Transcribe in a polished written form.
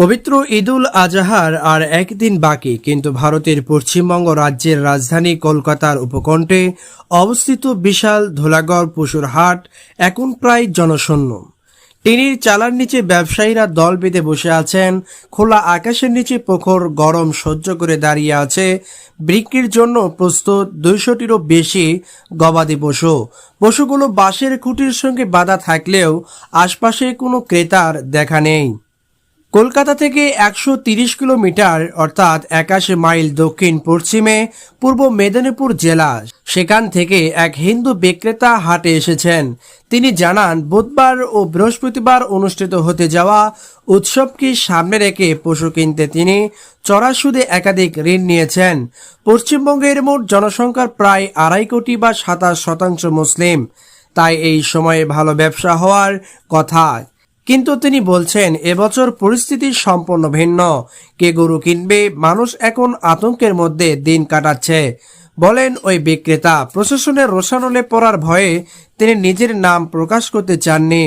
পবিত্র ঈদুল আজহার আর একদিন বাকি, কিন্তু ভারতের পশ্চিমবঙ্গ রাজ্যের রাজধানী কলকাতার উপকণ্ঠে অবস্থিত বিশাল ধুলাগড় পশুর হাট এখন প্রায় জনশূন্য। টিনের চালার নিচে ব্যবসায়ীরা দল বেঁধে বসে আছেন, খোলা আকাশের নিচে প্রখর গরম সহ্য করে দাঁড়িয়ে আছে বিক্রির জন্য প্রস্তুত 200টিরও বেশি গবাদি পশুগুলো বাঁশের খুঁটির সঙ্গে বাঁধা থাকলেও আশপাশে কোনো ক্রেতার দেখা নেই। কলকাতা থেকে 130 কিলোমিটার অর্থাৎ 81 মাইল দক্ষিণ পশ্চিমে পূর্ব মেদিনীপুর জেলা, সেখান থেকে এক হিন্দু বিক্রেতা হাটে এসেছেন। তিনি জানান, বুধবার ও বৃহস্পতিবার অনুষ্ঠিত হতে যাওয়া উৎসবকে সামনে রেখে পশু কিনতে তিনি চড়া সুদে একাধিক ঋণ নিয়েছেন। পশ্চিমবঙ্গের মোট জনসংখ্যার প্রায় 2.5 কোটি বা 27% মুসলিম, তাই এই সময়ে ভালো ব্যবসা হওয়ার কথা। কিন্তু তিনি বলছেন, এবছর পরিস্থিতি সম্পূর্ণ ভিন্ন। কে গরু কিনবে? মানুষ এখন আতঙ্কের মধ্যে দিন কাটাচ্ছে, বলেন ওই বিক্রেতা। প্রশাসনের রোষানলে পড়ার ভয়ে তিনি নিজের নাম প্রকাশ করতে চাননি।